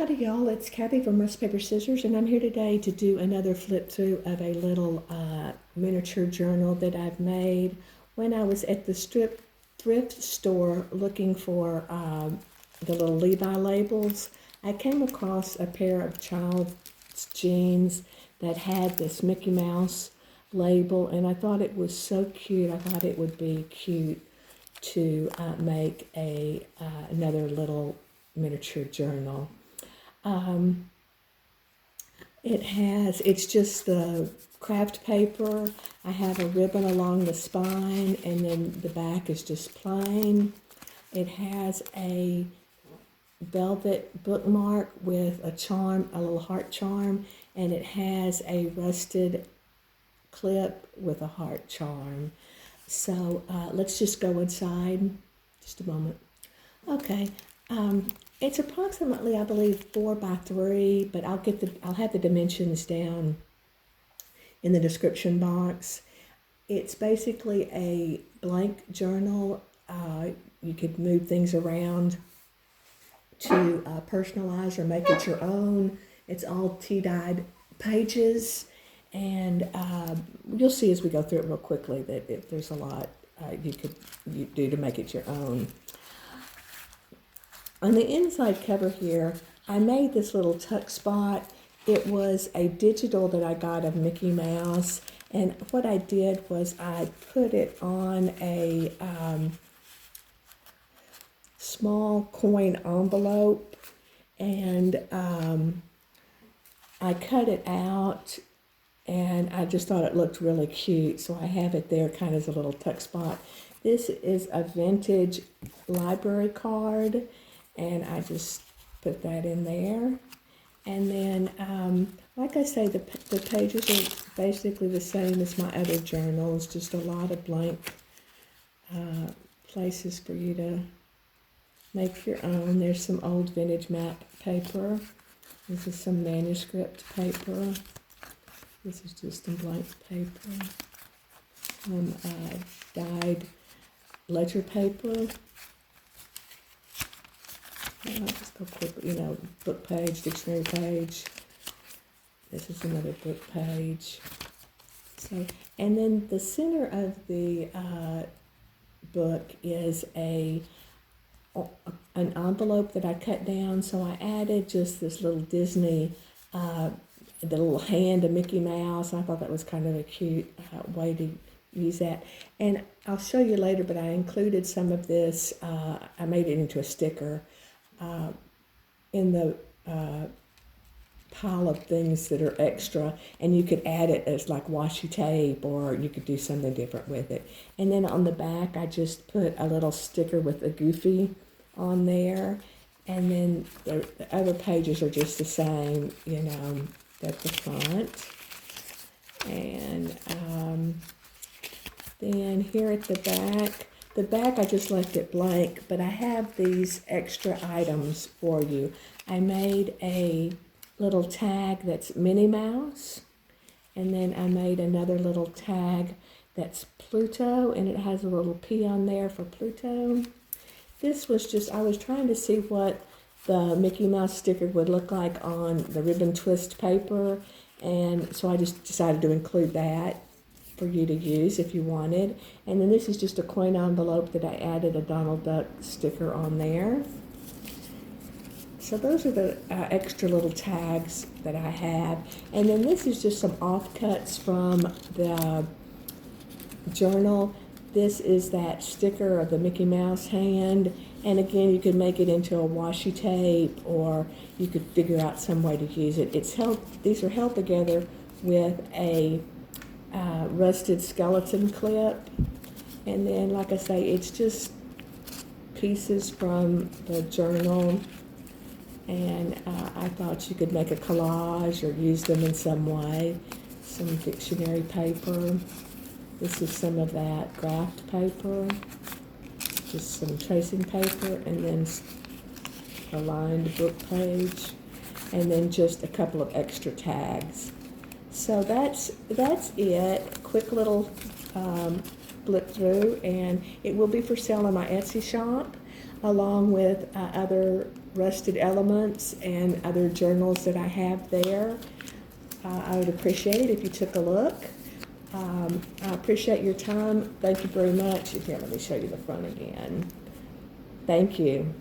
Howdy y'all, it's Kathy from RustPaperScissors, and I'm here today to do another flip through of a little miniature journal that I've made when I was at the thrift store looking for the little Levi labels. I came across a pair of child's jeans that had this Mickey Mouse label, and I thought it was so cute. I thought it would be cute to make another little miniature journal. It's just the craft paper. I have a ribbon along the spine, and then the back is just plain. It has a velvet bookmark with a charm, a little heart charm, and it has a rusted clip with a heart charm. So let's just go inside. Just a moment. Okay. It's approximately, I believe, 4 by 3, but I'll have the dimensions down in the description box. It's basically a blank journal. You could move things around to personalize or make it your own. It's all tea-dyed pages, and you'll see as we go through it real quickly that if there's a lot you do to make it your own. On the inside cover here, I made this little tuck spot. It was a digital that I got of Mickey Mouse, and what I did was I put it on a small coin envelope, and I cut it out, and I just thought it looked really cute, so I have it there kind of as a little tuck spot. This is a vintage library card, and I just put that in there. And then, like I say, the pages are basically the same as my other journals, just a lot of blank places for you to make your own. There's some old vintage map paper. This is some manuscript paper. This is just some blank paper. Some dyed ledger paper. Just go quickly, book page, dictionary page. This is another book page. So, and then the center of the book is an envelope that I cut down. So I added just this little Disney, the little hand of Mickey Mouse. I thought that was kind of a cute way to use that. And I'll show you later, but I included some of this. I made it into a sticker. In the pile of things that are extra, and you could add it as like washi tape, or you could do something different with it. And then on the back, I just put a little sticker with a Goofy on there, and then the other pages are just the same, at the front. And then here at the back, I just left it blank, but I have these extra items for you. I made a little tag that's Minnie Mouse, and then I made another little tag that's Pluto, and it has a little P on there for Pluto. This was just, I was trying to see what the Mickey Mouse sticker would look like on the ribbon twist paper, and so I just decided to include that for you to use if you wanted. And then this is just a coin envelope that I added a Donald Duck sticker on there. So those are the extra little tags that I have. And then this is just some offcuts from the journal. This is that sticker of the Mickey Mouse hand. And again, you could make it into a washi tape, or you could figure out some way to use it. These are held together with a rusted skeleton clip, and then, like I say, it's just pieces from the journal, and I thought you could make a collage or use them in some way. Some dictionary paper. This is some of that graph paper, just some tracing paper, and then a lined book page, and then just a couple of extra tags. So that's it. Quick little flip through, and it will be for sale on my Etsy shop, along with other Rusted Elements and other journals that I have there. I would appreciate it if you took a look. I appreciate your time. Thank you very much. Here, let me show you the front again. Thank you.